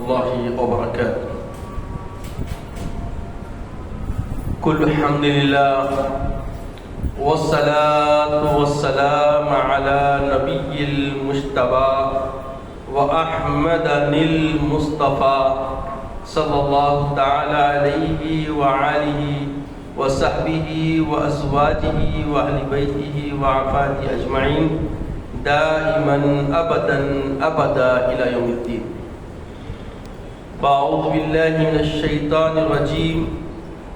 الله وبركاته. كل الحمد لله والصلاة والسلام على نبي المجتبى وأحمد المصطفى صلى الله تعالى عليه وآله وصحبه وأزواجه وأهل بيته وعفاته أجمعين دائما أبدا أبدا إلى يوم الدين. أعوذ بالله من الشيطان الرجيم.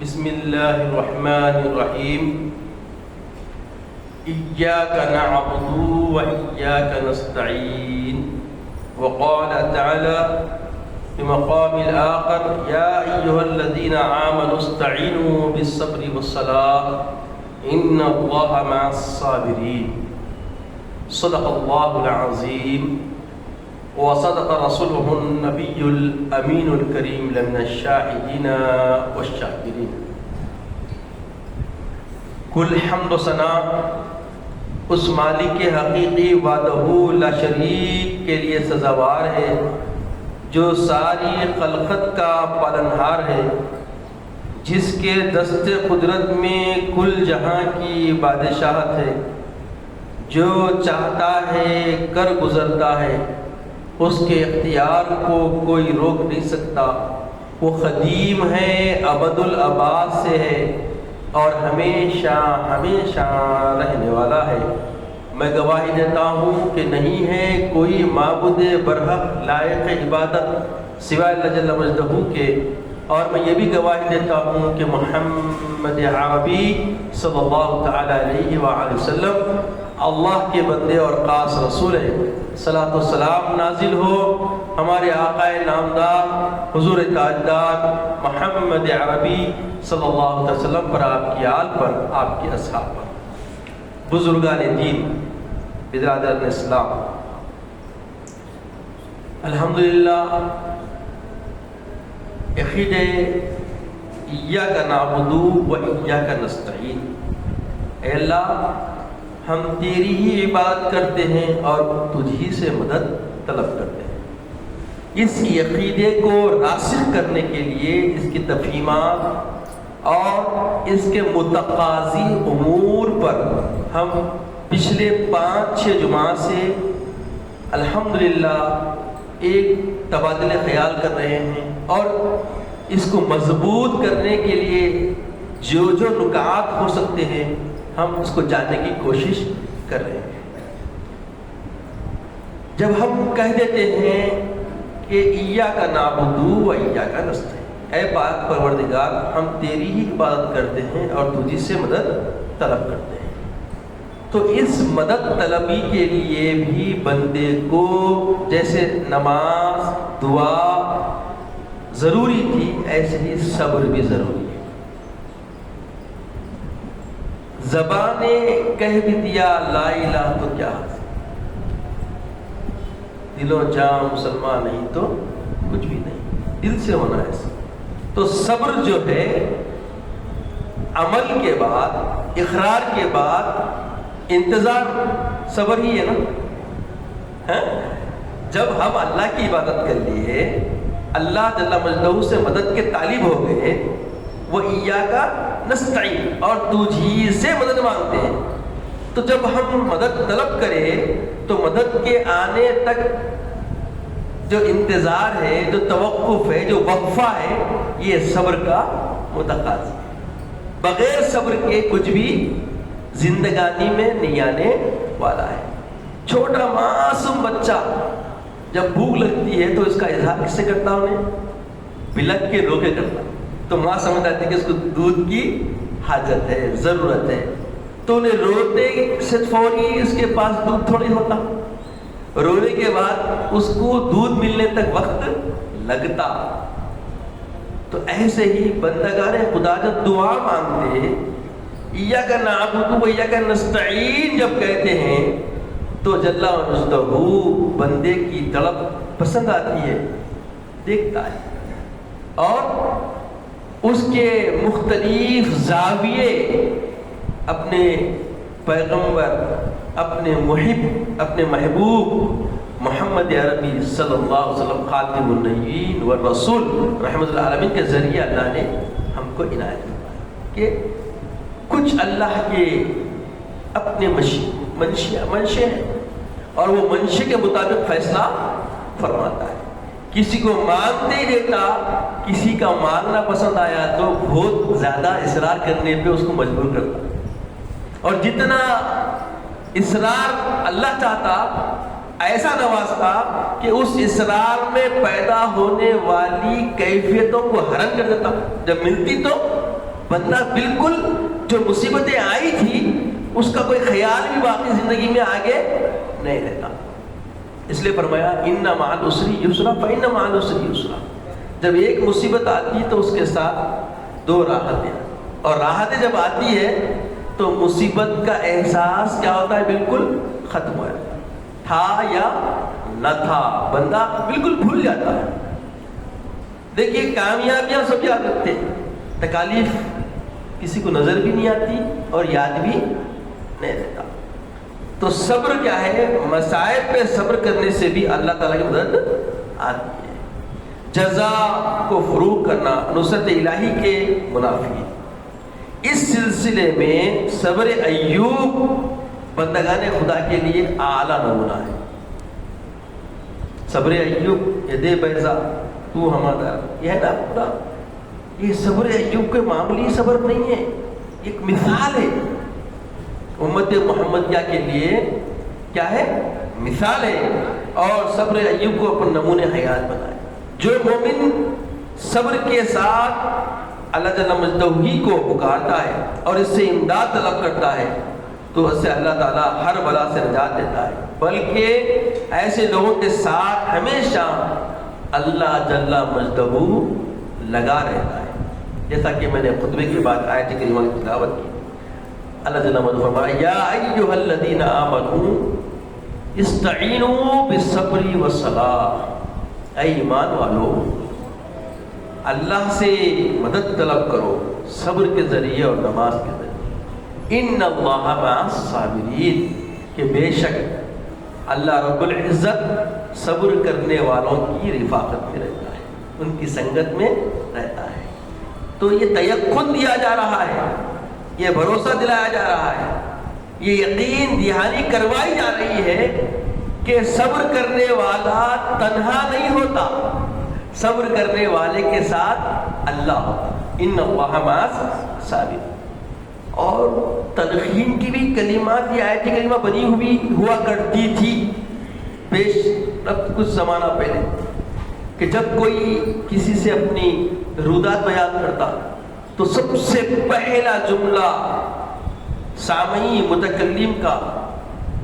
بسم الله الرحمن الرحيم. إياك نعبد وإياك نستعين. وقال تعالى في مقام الآخر: يا أيها الذين آمنوا استعينوا بالصبر والصلاة إن الله مع الصابرين. صدق الله العظيم وصدق رسوله النبي الأمين الكريم لمن الشاهدين والشاكرين. کل حمد و ثنا اس مالک حقیقی وحدہ لا شریک کے لیے سزاوار ہے جو ساری خلقت کا پالنہار ہے، جس کے دست قدرت میں کل جہاں کی بادشاہت ہے، جو چاہتا ہے کر گزرتا ہے، اس کے اختیار کو کوئی روک نہیں سکتا. وہ قدیم ہے، ابد الآباد سے ہے اور ہمیشہ ہمیشہ رہنے والا ہے. میں گواہی دیتا ہوں کہ نہیں ہے کوئی معبود برحق لائق عبادت سوائے اللہ جل مجدہ کے، اور میں یہ بھی گواہی دیتا ہوں کہ محمد عربی صلی اللہ تعالی علیہ وآلہ وسلم اللہ کے بندے اور خاص رسول ہے. صلاۃ و سلام نازل ہو ہمارے آقا نامدار حضور تاجدار محمد عربی صلی اللہ علیہ وسلم پر، آپ کی آل پر، آپ کے اصحاب پر. بزرگان دین، برادران اسلام، الحمدللہ عقید ایاک نعبد و ایاک نستعین. اے اللہ، ہم تیری ہی عبادت کرتے ہیں اور تجھی سے مدد طلب کرتے ہیں. اس عقیدے کو راسخ کرنے کے لیے اس کی تفہیمات اور اس کے متقاضی امور پر ہم پچھلے 5-6 جمعہ سے الحمدللہ ایک تبادلہ خیال کر رہے ہیں، اور اس کو مضبوط کرنے کے لیے جو جو نکات ہو سکتے ہیں ہم اس کو جاننے کی کوشش کر رہے ہیں. جب ہم کہہ دیتے ہیں کہ ایاک نعبد و ایاک نستعین، اے پاک پروردگار، ہم تیری ہی عبادت کرتے ہیں اور تجھی سے مدد طلب کرتے ہیں، تو اس مدد طلبی کے لیے بھی بندے کو جیسے نماز دعا ضروری تھی، ایسے ہی صبر بھی ضروری ہے. زبان نے کہہ بھی دیا لا الہ تو کیا حاصل، دل و جاں مسلمان نہیں تو کچھ بھی نہیں، دل سے ہونا ہے. تو صبر جو ہے عمل کے بعد، اقرار کے بعد انتظار، صبر ہی ہے نا. جب ہم اللہ کی عبادت کر لیے، اللہ جل مجدہ سے مدد کے طالب ہو گئے، وہ ایاک نستعین اور تجھی سے مدد مانگتے ہیں، تو جب ہم مدد طلب کریں تو مدد کے آنے تک جو انتظار ہے، جو توقف ہے، جو وقفہ ہے، یہ صبر کا متقاضی ہے. بغیر صبر کے کچھ بھی زندگانی میں نہیں آنے والا ہے. چھوٹا معصوم بچہ جب بھوک لگتی ہے تو اس کا اظہار کس سے کرتا ہوں نے؟ بلک کے رو کے کرتا. تو ماں سمجھ آتی ہے کہ اس کو دودھ کی حاجت ہے، ضرورت ہے، تو انہیں روتے سے فوری اس کے پاس دودھ تھوڑی ہوتا، رونے کے بعد اس کو دودھ ملنے تک وقت لگتا. تو ایسے ہی بندگان خدا جب دعا مانگتے ہیں، ایاک نعبد و ایاک نستعین جب کہتے ہیں، تو جل مجدہ بندے کی طلب پسند آتی ہے، دیکھتا ہے، اور اس کے مختلف زاویے اپنے پیغمبر، اپنے محب، اپنے محبوب محمد عربی صلی اللہ علیہ وسلم خاتم النبیین والرسول رحمت العالمین کے ذریعے اللہ نے ہم کو عنایت فرمایا کہ کچھ اللہ کے اپنے منشے ہیں اور وہ منشے کے مطابق فیصلہ فرماتا ہے. کسی کو مانگتے ہی دیتا, کسی کا مانگنا پسند آیا تو بہت زیادہ اصرار کرنے پہ اس کو مجبور کرتا, اور جتنا اصرار اللہ چاہتا ایسا نوازتا کہ اس اصرار میں پیدا ہونے والی کیفیتوں کو حرم کر دیتا. جب ملتی تو بندہ بالکل جو مصیبتیں آئی تھی اس کا کوئی خیال بھی باقی زندگی میں آگے نہیں رہتا. اس لیے فرمایا ان مع العسر یسرا فإن مع العسر یسرا. جب ایک مصیبت آتی ہے تو اس کے ساتھ دو راحتیں, اور راحتیں جب آتی ہے تو مصیبت کا احساس کیا ہوتا ہے, بالکل ختم ہو جاتا ہے. تھا یا نہ تھا بندہ بالکل بھول جاتا ہے. دیکھیے کامیابیاں سب یاد رکھتے ہیں, تکالیف کسی کو نظر بھی نہیں آتی اور یاد بھی نہیں رہتا. تو صبر کیا ہے, مصائب پہ صبر کرنے سے بھی اللہ تعالیٰ کی مدد آتی ہے. جزا کو فروغ کرنا نصرت الہی کے منافی ہے. اس سلسلے میں صبر ایوب بندگان خدا کے لیے اعلیٰ نمونہ ہے. صبر ایوب یہ بیضا تو ہمارا, یہ ہے نا پورا, یہ صبر ایوب کے معمولی صبر نہیں ہے, ایک مثال ہے امت محمدیہ کے لیے. کیا ہے, مثال ہے. اور صبر ایوب کو اپنے نمونے حیات بنائے. جو مومن صبر کے ساتھ اللہ جل مجدہ کو پکارتا ہے اور اس سے امداد طلب کرتا ہے تو اس سے اللہ تعالیٰ ہر بلا سے نجات دیتا ہے. بلکہ ایسے لوگوں کے ساتھ ہمیشہ اللہ جل مجدہ لگا رہتا ہے. جیسا کہ میں نے خطبے کے بعد آیت کریمہ کی تلاوت کی. اللہ جل مجدہ فرمایا یا ایھا الذین آمنوا استعینوا بالصبر والصلاۃ. اے ایمان والو اللہ سے مدد طلب کرو صبر کے ذریعے اور نماز کے ذریعے. ان اللہ مع الصابرین, کہ بے شک اللہ رب العزت صبر کرنے والوں کی رفاقت میں رہتا ہے, ان کی سنگت میں رہتا ہے. تو یہ تیقن دیا جا رہا ہے, یہ بھروسہ دلایا جا رہا ہے, یہ یقین دہانی کروائی جا رہی ہے کہ صبر کرنے والا تنہا نہیں ہوتا, صبر کرنے والے کے ساتھ اللہ ہوتا. ان اللہ مع الصابرین. اور تلقین کی بھی کلمات یہ آیت کریمہ بنی ہوئی ہوا کرتی تھی پیش کچھ زمانہ پہلے, کہ جب کوئی کسی سے اپنی رودات بیان کرتا تو سب سے پہلا جملہ سامعی متکلم کا,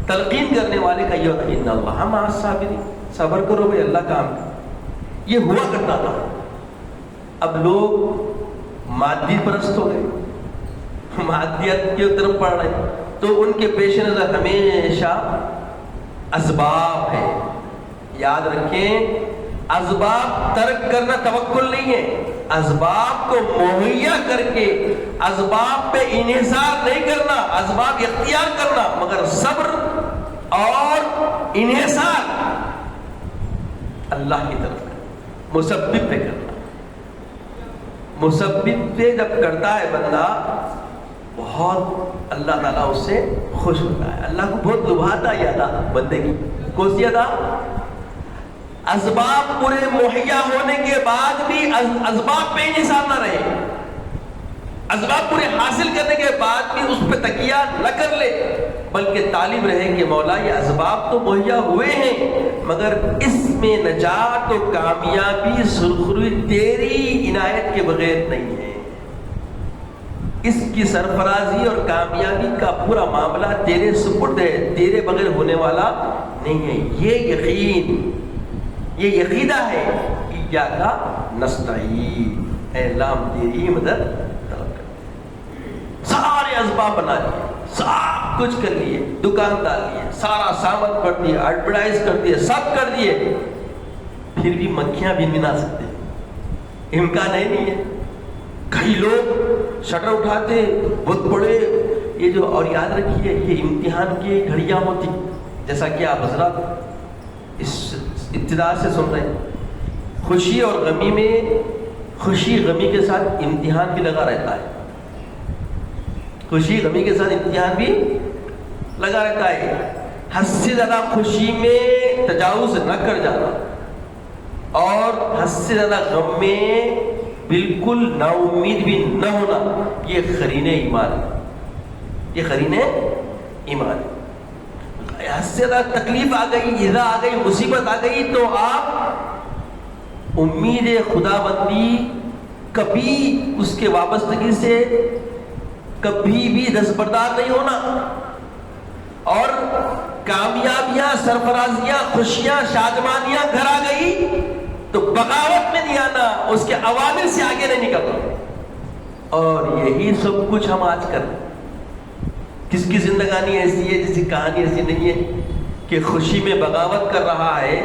تلقین کرنے والے کا یہ ہوتا ہے ان اللہ مع الصابرین, صبر کرو بھائی اللہ کام ہے. یہ ہوا کرتا تھا. اب لوگ مادی پرست ہو گئے, مادیت کی طرف پڑھ رہے ہیں, تو ان کے پیش نظر ہمیشہ اسباب ہے. یاد رکھیں اسباب ترک کرنا توکل نہیں ہے, اسباب کو مہیا کر کے اسباب پہ انحصار نہیں کرنا, اسباب اختیار کرنا, مگر صبر اور انحصار اللہ کی طرف کرنا, مسبب پہ کرنا. مسبب پہ جب کرتا ہے بندہ بہت اللہ تعالیٰ اس سے خوش ہوتا ہے. اللہ کو بہت لبھاتا یہ ادا بندے کی. کون سی ادا؟ اسباب پورے مہیا ہونے کے بعد بھی اسباب پہ انحصار نہ رہے, اسباب پورے حاصل کرنے کے بعد بھی اس پہ تکیہ نہ کر لے, بلکہ طالب رہے کہ مولا یہ اسباب تو مہیا ہوئے ہیں مگر اس میں نجات و کامیابی سرخروئی تیری عنایت کے بغیر نہیں ہے, اس کی سرفرازی اور کامیابی کا پورا معاملہ تیرے سپرد ہے, تیرے بغیر ہونے والا نہیں ہے. یہ یقین, یہ عقیدہ ہے ایاک نستعین, اے اللہ ہم تیری ہی مدد طلب کرتے ہیں. سارے اسباب بنا لیے, سب کچھ کر لیے, دکان ڈال لیے, سارا سامان کر دیا, ایڈورٹائز کر دیے, سب کر دیے, پھر بھی مکھیاں بھی نہیں آ سکتے, امکان ہے نہیں ہے. کئی لوگ شٹر اٹھاتے بہت بڑے یہ جو, اور یاد رکھیے یہ امتحان کی گھڑیاں ہوتی, جیسا کہ آپ حضرات اس ابتدا سے سن رہے ہیں. خوشی اور غمی میں، خوشی غمی کے ساتھ امتحان بھی لگا رہتا ہے. خوشی غمی کے ساتھ امتحان بھی لگا رہتا ہے. حد سے زیادہ خوشی میں تجاوز نہ کر جانا اور حد سے زیادہ غم میں بالکل نا امید بھی نہ ہونا، یہ قرین ایمان ہے. یہ قرین ایمان ہے. حد سے زیادہ تکلیف آ گئی، ایذا آ گئی، مصیبت آ گئی تو آپ امید خدا بندی کبھی اس کے وابستگی سے کبھی بھی دستبردار نہیں ہونا. اور کامیابیاں، سرفرازیاں، خوشیاں، شادمانیاں گھر آ گئی تو بغاوت میں نہیں آنا، اس کے عوامل سے آگے نہیں نکلنا. اور یہی سب کچھ ہم آج کر رہے ہیں. کس کی زندگانی ایسی ہے، جس کی کہانی ایسی نہیں ہے کہ خوشی میں بغاوت کر رہا ہے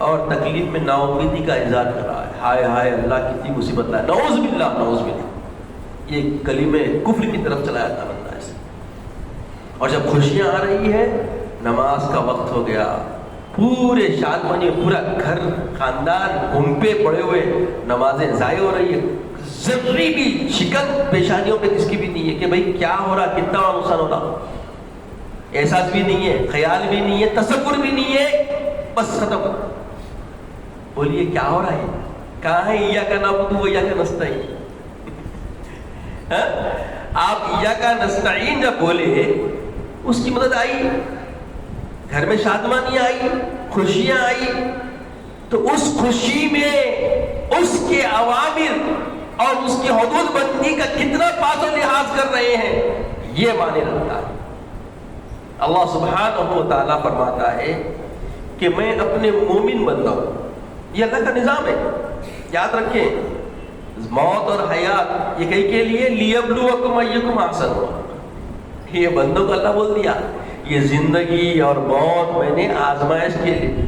اور تکلیف میں نا امیدی کا اظہار کر رہا ہے. ہائے ہائے اللہ کتنی مصیبت لائے، نعوذ باللہ نعوذ باللہ. یہ کلمہ کفر کی طرف چلا جاتا بندہ ایسے. اور جب خوشیاں آ رہی ہے، نماز کا وقت ہو گیا، پورے شادمانی، پورا گھر خاندان گھوم پہ پڑے ہوئے، نمازیں ضائع ہو رہی ہے، ذری بھی شکن پیشانیوں پہ کس کی بھی نہیں ہے کہ بھئی کیا ہو رہا، کتنا بڑا نقصان ہو رہا. احساس بھی نہیں ہے، خیال بھی نہیں ہے، تصور بھی نہیں ہے، بس ختم. بولیے کیا ہو رہا ہے؟ کہاں ہے ایاک نعبد و ایاک نستعین؟ آپ ایاک نستعین جب بولے اس کی مدد آئی، گھر میں شادمانیاں آئی، خوشیاں آئی، تو اس خوشی میں اس کے عوامل اور اس کی حدود بندی کا کتنا پاس و لحاظ کر رہے ہیں یہ معنی رکھتا ہے. اللہ سبحانہ و تعالیٰ فرماتا ہے کہ میں اپنے مومن بندہ ہوں. یہ اللہ کا نظام ہے، یاد رکھیں. موت اور حیات یہ کہیں کے لیے لیبلوکم ایکم احسن. یہ بندوں کو اللہ بول دیا، یہ زندگی اور موت میں نے آزمائش کے لیے،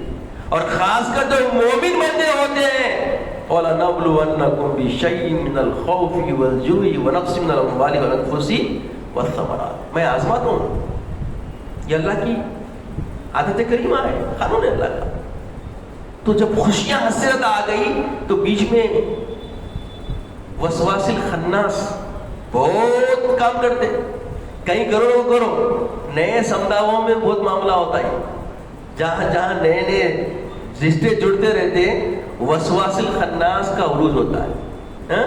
اور خاص کر جو مومن بندے ہوتے ہیں وَلَنَبْلُوَنَّكُمْ بِشَيْءٍ مِّنَ الْخَوْفِ وَالْجُوعِ وَنَقْصٍ مِّنَ الْأَمْوَالِ وَالْأَنفُسِ وَالثَّمَرَاتِ. میں آزماتا ہوں. یہ اللہ کی عادت کریمہ ہے، قانون ہے اللہ کا. تو جب خوشیاں حد سے زیادہ آ گئی تو بیچ میں وسواس الخناس بہت کام کرتے. کہیں کرو نئے سمداؤں میں بہت معاملہ ہوتا ہے. جہاں جہاں نئے نئے رشتے جڑتے رہتے وسواس الخناس کا عروج ہوتا ہے.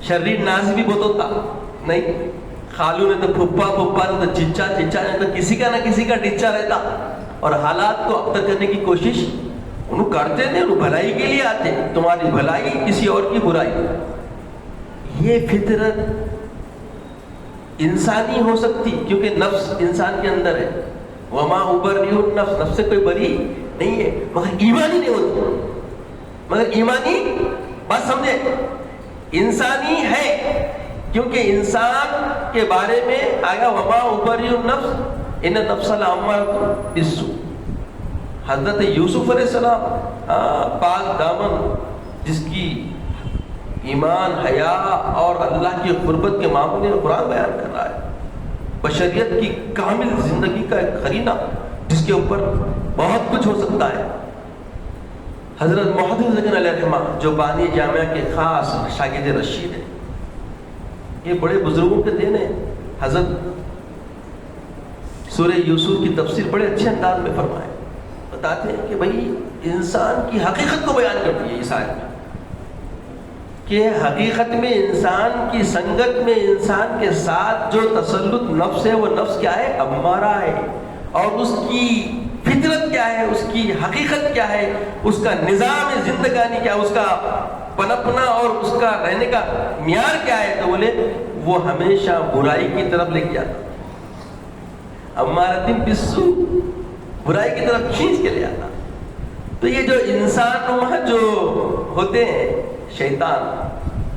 شریر ناز بھی بہت ہوتا نہیں. خالو نے تو پھپھا نے تو چچا نے تو کسی کا نہ کسی کا ڈچا رہتا، اور حالات کو ابتر کرنے کی کوشش انہوں کرتے تھے. انہوں بھلائی کے لیے آتے، تمہاری بھلائی کسی اور کی برائی. یہ فطرت انسانی ہو سکتی کیونکہ نفس انسان کے اندر ہے. وما ابرئ النفس، نفس سے کوئی بری نہیں ہے، مگر ایمانی نہیں ہوتی. مگر ایمانی بات سمجھے، انسانی ہے کیونکہ انسان کے بارے میں آیا وما ابرئ النفس ان النفس لامارۃ بالسوء. حضرت یوسف علیہ السلام پاک دامن، جس کی ایمان، حیا اور اللہ کی قربت کے معاملے میں قرآن بیان کر رہا ہے. بشریت کی کامل زندگی کا ایک قرینہ جس کے اوپر بہت کچھ ہو سکتا ہے. حضرت محدث زکن علیہ الرحمہ جو بانی جامعہ کے خاص شاگرد رشید ہیں، یہ بڑے بزرگوں کے دین ہیں. حضرت سورہ یوسف کی تفسیر بڑے اچھے انداز میں فرمائے. بتاتے ہیں کہ بھائی انسان کی حقیقت کو بیان کرتی ہے اس آیت میں کہ حقیقت میں انسان کی سنگت میں انسان کے ساتھ جو تسلط نفس ہے وہ نفس کیا ہے؟ امارہ ہے. اور اس کی فطرت کیا ہے، اس کی حقیقت کیا ہے، اس کا نظام زندگانی کیا ہے، اس کا پنپنا اور اس کا رہنے کا معیار کیا ہے. تو بولے وہ ہمیشہ برائی کی طرف لے کے جاتا، امارۃ بالسوء، برائی کی طرف کھینچ کے لے آتا. تو یہ جو انسان جو ہوتے ہیں شیطان،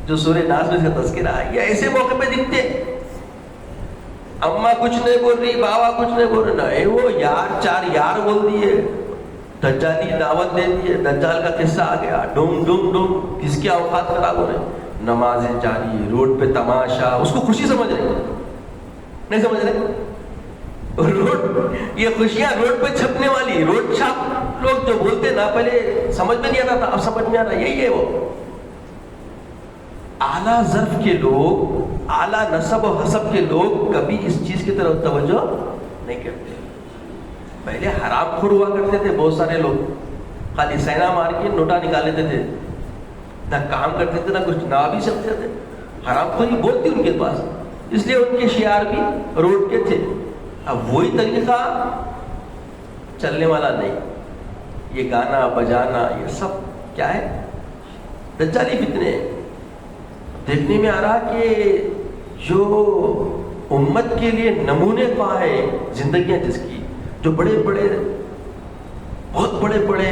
جو سورہ ناس میں اس کا تذکرہ ہے، یہ ایسے موقع پہ دکھتے. اماں کچھ نہیں بول رہی، بابا کچھ نہیں بول رہے، نہیں وہ چار یار بول دیے، دجالی دعوت دے دیے، دجال کا قصہ آ گیا، ڈوم ڈوم ڈوم. کس کے اوقات خراب ہو رہے، نمازیں جاری، روڈ پہ تماشا، اس کو خوشی سمجھ رہے، نہیں سمجھ رہے. روڈ، یہ خوشیاں روڈ پہ چھپنے والی، روڈ چھاپ لوگ جو بولتے نا پہلے سمجھ میں نہیں آتا تھا، اب سمجھ میں آ رہا، یہی ہے وہ اعلیٰ ظرف کے لوگ، اعلیٰ نسب و حسب کے لوگ کبھی اس چیز کی طرف توجہ نہیں کرتے. پہلے حرام خور ہوا کرتے تھے بہت سارے لوگ، خالی سینا مار کے نوٹا نکال لیتے تھے، نہ کام کرتے تھے نہ کچھ، نہ بھی سکتے تھے. حرام خوری بہت تھی ان کے پاس، اس لیے ان کے شعار بھی روڈ کے تھے. اب وہی طریقہ چلنے والا نہیں. یہ گانا بجانا یہ سب کیا ہے؟ دجالی فتنے. دیکھنے میں آ رہا کہ جو امت کے لیے نمونے پائے زندگیاں جس کی، جو بڑے بڑے بہت بڑے بڑے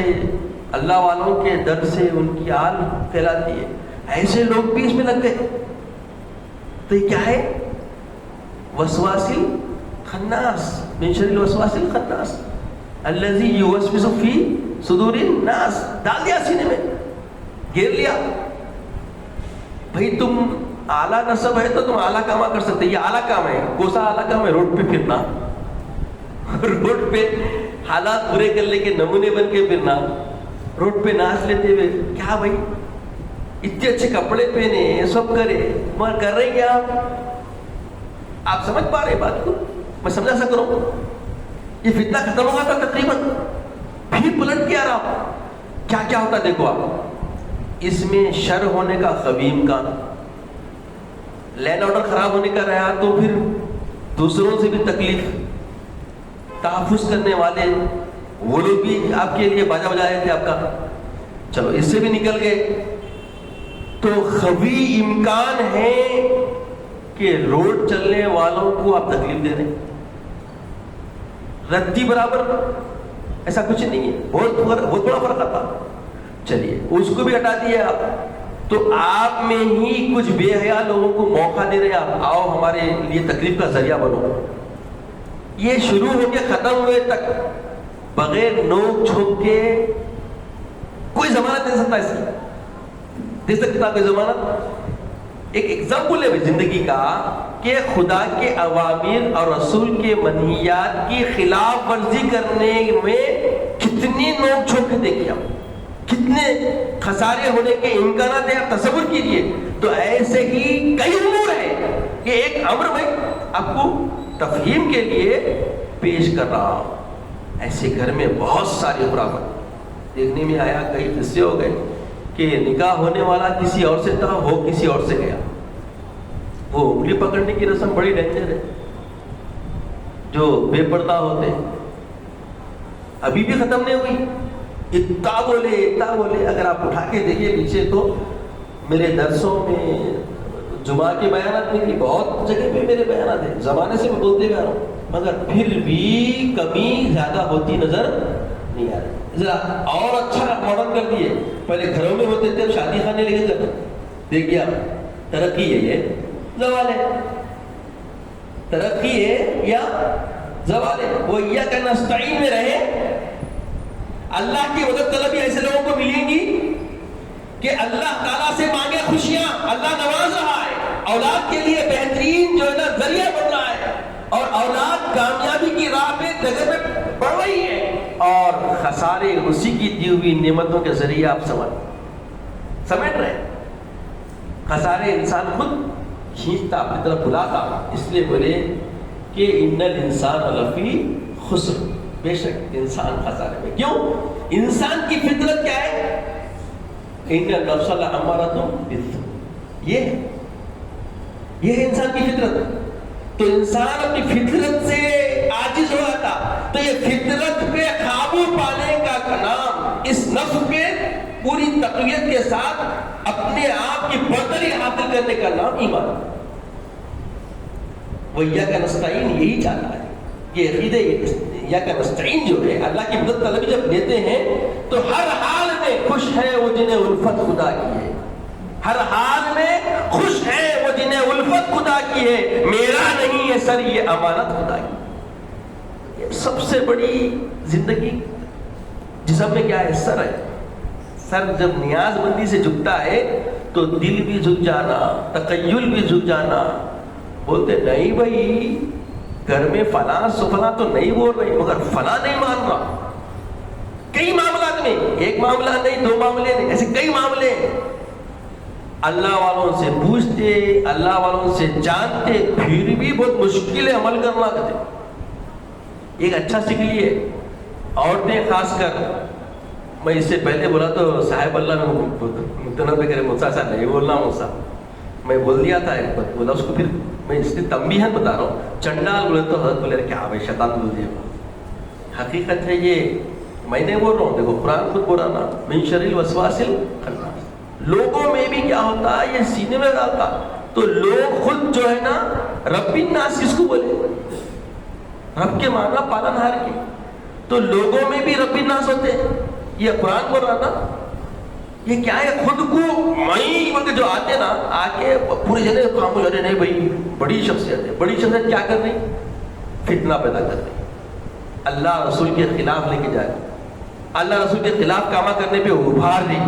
اللہ والوں کے در سے ان کی آل پھیلاتی ہے، ایسے لوگ بھی اس میں لگ گئے. تو یہ کیا ہے؟ وسواسی خناس، من شر الوسواس الخناس الذی یوسوس فی صدور الناس. ڈال دیا سینے میں، گھیر لیا. بھائی تم اعلیٰ نسب ہے تو تم اعلیٰ کاما کر سکتے. یہ اعلیٰ کام ہے، کوسا اعلیٰ کام ہے؟ روڈ پہ پھرنا، روڈ پہ حالات برے کر لے کے نمونے بن کے پھرنا، روڈ پہ ناچ لیتے ہوئے. کیا بھائی اتنے اچھے کپڑے پہنے، سب کرے، مگر کر رہے کیا آپ سمجھ پا رہے بات کو؟ میں سمجھا سکتا ہوں. یہ فتنہ ختم ہوا تھا تقریباً، پھر پلٹ کے آ رہا. کیا کیا ہوتا دیکھو آپ. اس میں شر ہونے کا خویم کا، لینڈ آرڈر خراب ہونے کا رہا تو پھر دوسروں سے بھی تکلیف. تحفظ کرنے والے وہ لوگ بھی آپ کے لیے باجا بجا رہے تھے آپ کا، چلو اس سے بھی نکل گئے. تو خوی امکان ہے کہ روڈ چلنے والوں کو آپ تکلیف دے دیں. ردی برابر ایسا کچھ نہیں ہے، بہت بڑا فرق آتا. چلیے اس کو بھی ہٹا دیے آپ، تو آپ میں ہی کچھ بے حیا لوگوں کو موقع دے رہے آپ، آؤ ہمارے لیے تکلیف کا ذریعہ بنو. یہ شروع ہو کے ختم ہوئے تک بغیر نوک جھوک کے کوئی ضمانت دے سکتا ہے؟ اس کی دے سکتا کوئی ضمانت؟ ایک ایگزامپل ہے زندگی کا کہ خدا کے اوامر اور رسول کے منہیات کی خلاف ورزی کرنے میں کتنی نوک جھوک دیکھیے آپ، کتنے خسارے ہونے کے امکانات ہیں. آپ تصور کیجئے. تو ایسے ہی کئی امور ہیں. یہ ایک امر میں آپ کو تفہیم کے لیے پیش کر رہا ہوں. ایسے گھر میں بہت ساری خرافات دیکھنے میں آیا. کئی قصے ہو گئے کہ نکاح ہونے والا کسی اور سے تھا، وہ کسی اور سے گیا. وہ انگلی پکڑنے کی رسم بڑی ڈینجر ہے. جو بے پردہ ہوتے ابھی بھی ختم نہیں ہوئی. اتنا بولے اگر آپ اٹھا کے دیکھیے پیچھے تو میرے درسوں میں، جمعہ کے بیانات میں بھی بہت جگہ پہ میرے بیانات ہیں، زمانے سے میں بولتے ہوئے آ رہا ہوں، مگر پھر بھی کمی زیادہ ہوتی نظر نہیں آ رہی. ذرا اور اچھا ماڈل کر دیے. پہلے گھروں میں ہوتے تھے، اب شادی خانے لے کے کرتے. دیکھیے آپ، ترقی ہے یہ زوال ہے؟ ترقی ہے یا زوال ہے؟ وہ ایاک نستعین میں رہے. اللہ کی مدد طلبی ایسے لوگوں کو ملیں گی کہ اللہ تعالیٰ سے مانگے خوشیاں، اللہ نواز رہا ہے، اولاد کے لیے بہترین جو ہے نا ذریعہ بن رہا ہے، اور اولاد کامیابی کی راہ پہ جگہ میں بڑھ رہی ہے، اور خسارے اسی کی دی ہوئی نعمتوں کے ذریعے آپ سمیٹ رہے. خسارے انسان خود کھینچتا، اپنی طرف بلاتا. اس لیے بولے کہ ان الانسان لفی خسر، بے شک انسان خسارے میں. کیوں؟ انسان کی فطرت کیا ہے؟ ان النفس لامارۃ بالسوء. یہ ہے انسان کی فطرت. تو انسان اپنی فطرت سے عاجز ہو جاتا. تو یہ فطرت پہ قابو پانے کا نام، اس نفس پہ پوری تقویت کے ساتھ اپنے آپ کی برتری حاصل کرنے کا نام ایمان. وَإِيَّاكَ نَسْتَعِينُ یہی چاہتا ہے. یہ عقیدہ ایاک نستعین جو ہے، اللہ کی مدد طلبی جب لیتے ہیں تو ہر حال میں خوش ہے وہ جنہیں الفت خدا کی ہے. ہر حال میں خوش ہے وہ جنہیں الفت خدا کی ہے. میرا نہیں ہے سر، یہ امانت خدا کی. یہ سب سے بڑی زندگی جسم میں کیا ہے؟ سر ہے. سر جب نیاز بندی سے جھکتا ہے تو دل بھی جھک جانا، تخیل بھی جھک جانا. بولتے نہیں بھائی گھر میں فلاں سفلاں تو نہیں بول رہی، مگر فلاں نہیں مان رہا. کئی معاملات میں، ایک معاملہ نہیں، دو معاملے نہیں، ایسے کئی معاملے ہیں۔ اللہ والوں سے پوچھتے، اللہ والوں سے جانتے، پھر بھی بہت مشکل ہے عمل کرنا کرتے۔ ایک اچھا سیکھ لیے عورتیں خاص کر، میں اس سے پہلے بولا تو صاحب اللہ میں متنبع کرے، مجھ سے ایسا نہیں بولنا، مجھ سے میں بول دیا تھا ایک بات بولا اس کو، پھر میں اس لیے تنبیہاً بتا رہا ہوں، چنڈال بولے تو حضرت بولے کیا بھائی شیطان بول دیا۔ حقیقت ہے یہ، میں نہیں بول رہا ہوں، دیکھو قرآن خود بول رہا نا، من شر الوسواس الخناس۔ لوگوں میں بھی کیا ہوتا ہے، یہ سینے میں ڈالتا تو لوگ خود جو ہے نا رب الناس کس کو بولے، رب کے معنی پالن ہار کے، تو لوگوں میں بھی رب الناس ہوتے ہیں۔ یہ قرآن بول رہا نا، یہ کیا ہے، خود کو میں بول کے جو آتے نا، آ کے پورے جنے خاموش، ارے نہیں بھائی بڑی شخصیت ہے، بڑی شخصیت کیا کر رہی، فتنہ پیدا کر رہی، اللہ رسول کے خلاف لے کے جائے، اللہ رسول کے خلاف کامہ کرنے پہ ابھار دی،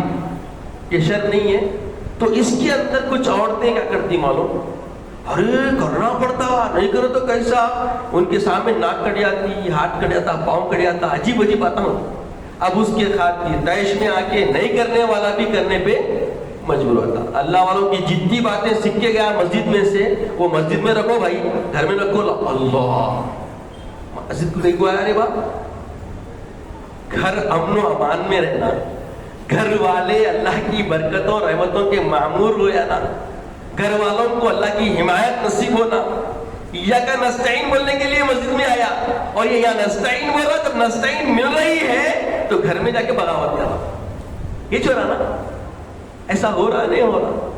یہ شر نہیں ہے۔ تو اس کے اندر کچھ عورتیں کیا کرتی معلوم، ارے کرنا پڑتا، نہیں کرو تو کیسا، ان کے سامنے ناک کٹ جاتی، ہاتھ کٹ جاتا، پاؤں کٹ جاتا، عجیب عجیب باتیں ہوتی۔ اب اس کے خاطر تیش میں آ کے نہیں کرنے والا بھی کرنے پہ مجبور ہوتا۔ اللہ والوں کی جتنی باتیں سیکھ کے گیا مسجد میں سے، وہ مسجد میں رکھو بھائی، گھر میں رکھو، اللہ مسجد کو نہیں کو آیا رے باپ، گھر امن و امان میں رہنا، گھر والے اللہ کی برکتوں رحمتوں کے معمور ہو جانا، گھر والوں کو اللہ کی حمایت نصیب ہونا۔ یا کا نستعین بولنے کے لیے مسجد میں آیا، اور یہ یا نستعین بول رہا، جب نستعین مل رہی ہے تو گھر میں جا کے بغاوت کرا، یہ چھوڑا نا، ایسا ہو رہا نہیں ہو رہا۔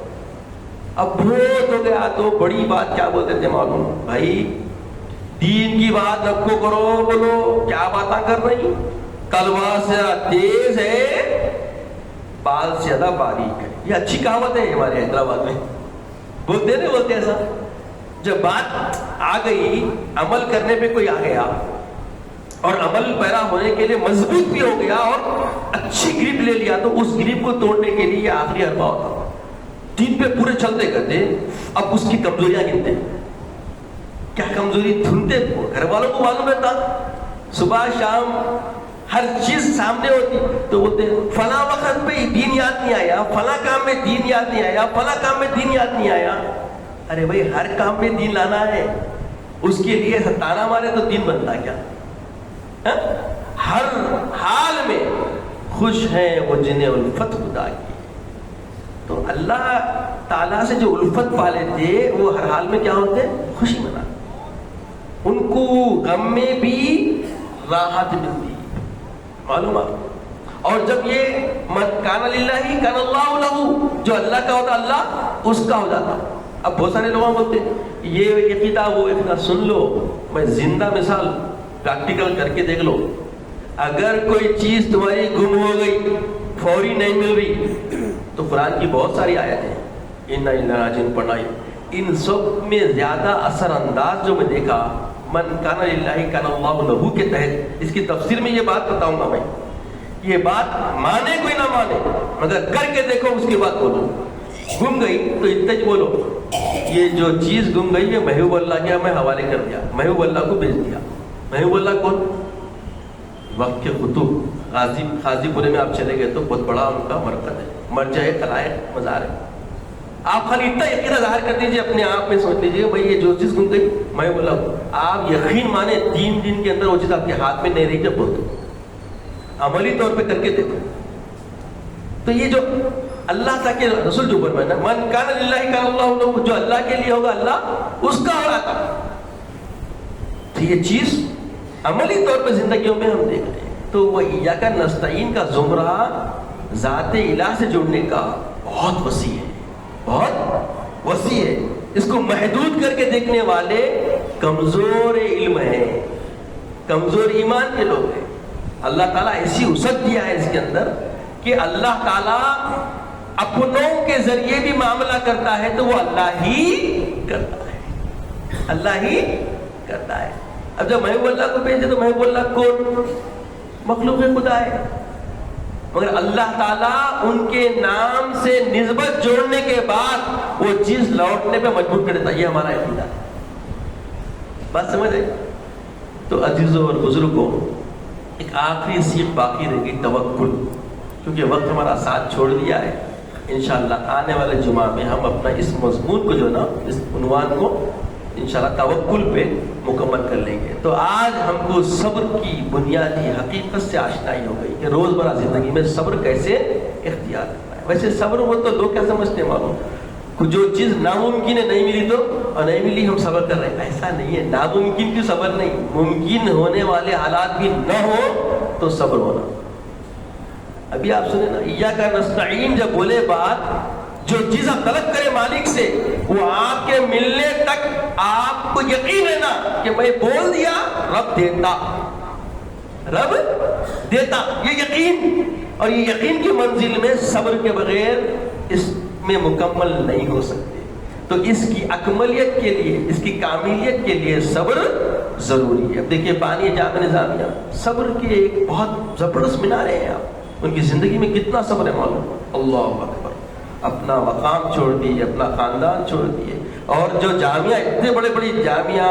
اب بہت ہو گیا تو بڑی بات کیا بولتے تھے معلوم بھائی، دین کی بات رکھو کرو، بولو کیا باتیں کر رہی، تلوار سے تیز ہے، بال سے زیادہ باریک ہے، یہ اچھی کہاوت ہے ہمارے حیدرآباد میں، بولتے نہیں بولتے ایسا، جب بات آ گئی عمل کرنے پہ کوئی آ گیا اور عمل پیرا ہونے کے لیے مضبوط بھی ہو گیا اور اچھی گریپ لے لیا، تو اس گریپ کو توڑنے کے لیے آخری حربہ ہوتا، دین پہ پورے چلتے کرتے، اب اس کی کمزوریاں گنتے، کیا کمزوری ڈھونڈتے، گھر والوں کو معلوم رہتا، صبح شام ہر چیز سامنے ہوتی، تو بولتے فلاں وقت پہ دین یاد نہیں آیا، فلاں کام میں دین یاد نہیں آیا، فلاں کام میں دین یاد نہیں آیا۔ ارے بھائی ہر کام میں دین لانا ہے، اس کے لیے تانا مارے تو دین بنتا کیا؟ ہر حال میں خوش ہیں وہ جنہیں الفت خدا کی، تو اللہ تعالیٰ سے جو الفت پالے تھے وہ ہر حال میں کیا ہوتے، خوشی منا، ان کو غم میں بھی راحت ملتی، معلوم آپ۔ اور جب یہ من کان للہ کان اللہ لہ، جو اللہ کا ہوتا اللہ اس کا ہو جاتا۔ اب بہت سارے لوگ بولتے ہیں یہ کتاب وہ اتنا سن لو، میں زندہ مثال پریکٹیکل کر کے دیکھ لو، اگر کوئی چیز تمہاری گم ہو گئی، فوری نہیں مل رہی، تو قرآن کی بہت ساری آیتیں انا الیہ راجعون پڑھائی، ان سب میں زیادہ اثر انداز جو میں دیکھا من کان للہ کان اللہ لہ کے تحت، اس کی تفسیر میں یہ بات بتاؤں گا میں، یہ بات مانے کوئی نہ مانے مگر کر کے دیکھو، اس کے بعد بولو۔ گم گئی تو اتنا ہی بولو یہ جو چیز گم گئی ہے محبوب اللہ کے میں حوالے کر دیا، محبوب اللہ کو بھیج دیا۔ محبوب اللہ کون؟ وقت کے قطب، غازی پورے میں آپ چلے گئے تو بہت بڑا ان کا مرکز ہے، مرجع خلائق مزار ہے۔ آپ خالی اتنا یقین ظاہر کر دیجیے اپنے آپ میں، سوچ لیجیے بھائی یہ جو چیز گم گئی محبوب اللہ، آپ یقین مانے 3 دن کے اندر وہ چیز آپ کے ہاتھ میں نہیں رہی، جب بہت عملی طور پہ کر کے دیکھو۔ تو یہ جو اللہ تک رسول جو فرمایا من کان للہ کان اللہ لہ، جو اللہ کے لیے ہوگا اللہ اس کا ہو جاتا۔ تو یہ چیز عملی طور پہ زندگیوں میں ہم دیکھ رہے ہیں۔ تو وہ ایاک نستعین کا زمرہ ذات الہ سے جڑنے کا بہت وسیع ہے، بہت وسیع ہے۔ اس کو محدود کر کے دیکھنے والے کمزور علم ہیں، کمزور ایمان کے لوگ ہیں۔ اللہ تعالیٰ ایسی وسعت دیا ہے اس کے اندر کہ اللہ تعالیٰ اپنوں کے ذریعے بھی معاملہ کرتا ہے تو وہ اللہ ہی کرتا ہے، اللہ ہی کرتا ہے۔ اب جب محبوب اللہ کو بھیجے تو محبوب اللہ کون؟ مخلوق خدا ہے، مگر اللہ تعالیٰ ان کے نام سے نسبت جوڑنے کے بعد وہ چیز لوٹنے پہ مجبور کر دیتا ہے۔ یہ ہمارا عقیدہ ہے، بات سمجھ رہے؟ تو عزیزوں اور بزرگوں، ایک آخری سیکھ باقی رہ گئی، توکل. کیونکہ وقت ہمارا ساتھ چھوڑ دیا ہے. انشاءاللہ آنے والے جمعہ میں ہم اپنا اس مضمون کو جو نا، اس عنوان کو انشاءاللہ توکل پہ مکمل کر لیں گے. تو آج ہم کو صبر کی بنیادی حقیقت سے آشنائی ہو گئی کہ روزمرہ زندگی میں صبر کیسے اختیار کرنا ہے. ویسے صبر ہو تو لوگ کیا سمجھتے ہیں معلوم، جو چیز ناممکن ہے نہیں ملی تو، اور نہیں ملی ہم صبر کر رہے ہیں. ایسا نہیں ہے. ناممکن کی صبر نہیں، ممکن ہونے والے حالات بھی نہ ہو تو صبر ہونا. ابھی آپ سنیں نا، ایاک نستعین جب بولے بات، جو چیز آپ طلب کرے مالک سے وہ آپ کے ملنے تک آپ کو یقین ہے نا کہ میں بول دیا رب دیتا، رب دیتا. یہ یقین، اور یہ یقین کی منزل میں صبر کے بغیر اس میں مکمل نہیں ہو سکتے. تو اس کی اکملیت کے لیے، اس کی کاملیت کے لیے صبر ضروری ہے. اب دیکھیے بانی جامع نظامیہ صبر کے ایک بہت زبردست مینارے ہیں. آپ ان کی زندگی میں کتنا صبر ہے معلوم. اللہ اکبر. اپنا مقام چھوڑ دیے، اپنا خاندان چھوڑ دیے، اور جو جامعہ، اتنے بڑے بڑے جامعہ،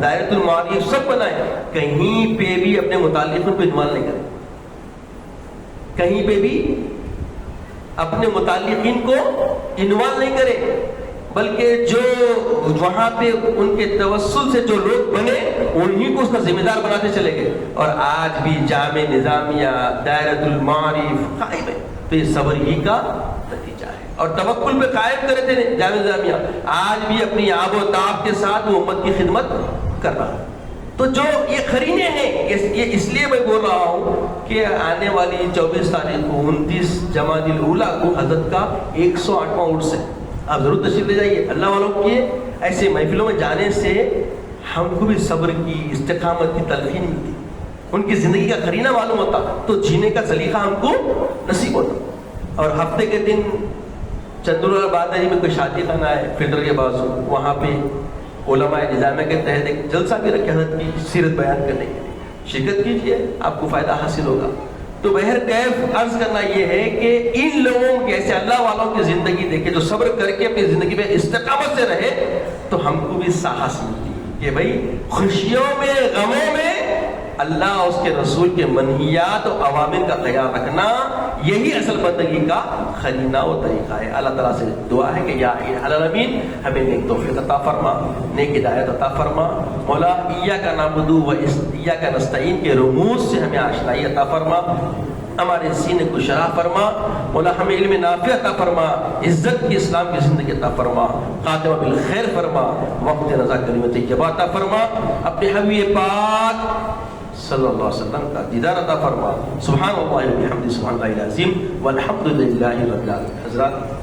دائرۃ المعارف سب بنائے، کہیں پہ بھی اپنے متعلقوں کو انوالو نہیں کرے. کہیں پہ بھی اپنے متعلقین کو انوالو نہیں کرے، بلکہ جو وہاں پہ ان کے توسل سے جو لوگ بنے انہی کو اس کا ذمہ دار بناتے چلے گئے. اور آج بھی جامع نظامیہ، دائرۃ المعارف قائم ہے. تو یہ صبر ہی کا نتیجہ ہے. اور توکل پہ قائم کرے تھے جامع نظامیہ، آج بھی اپنی آب و تاب کے ساتھ وہ امت کی خدمت کر رہا ہے. تو جو یہ قرینے ہیں، یہ اس لیے میں بول رہا ہوں کہ آنے والی 24 تاریخ کو 29 جمادی الاولیٰ کو حضرت کا 108واں عرس ہے. آپ ضرور تشریف لے جائیے. اللہ والوں کی ایسے محفلوں میں جانے سے ہم کو بھی صبر کی، استقامت کی تلقین ملتی، ان کی زندگی کا قرینہ معلوم ہوتا، تو جینے کا سلیقہ ہم کو نصیب ہوتا. اور ہفتے کے دن چندر بادری میں کوئی شادی خانہ ہے فلٹر کے بازو، وہاں پہ علماء نظامیہ کے تحت ایک جلسہ بھی رکھے حضرت کی سیرت بیان کرنے کے لیے. شرکت کیجیے، آپ کو فائدہ حاصل ہوگا. تو بہرکیف عرض کرنا یہ ہے کہ ان لوگوں کے، ایسے اللہ والوں کی زندگی دیکھے جو صبر کر کے اپنی زندگی میں استقامت سے رہے، تو ہم کو بھی ساہس ملتی ہے کہ بھائی خوشیوں میں، غموں میں اللہ اور اس کے رسول کے منہیات و اوامر کا خیال رکھنا، یہی اصل بندگی کا قرینہ و طریقہ ہے. اللہ تعالیٰ سے دعا ہے کہ یا العالمین ہمیں نیک توفیق عطا فرما، نیک ہدایت عطا فرما. مولا ایاک نعبد و ایاک نستعین کے رموز سے ہمیں آشنائی عطا فرما، ہمارے سینے کو شرح فرما. مولا ہمیں علم نافع عطا فرما، عزت کی اسلام کی زندگی عطا فرما، خاتمہ بالخیر فرما، وقت رضا کلمہ طیبہ عطا فرما. اپنے حبیب پاک صلی اللہ علیہ وسلم کا دیدار عطا فرما. سبحان اللہ و بحمدہ، سبحان اللہ العظیم، والحمد للہ رب العالمین. حضرات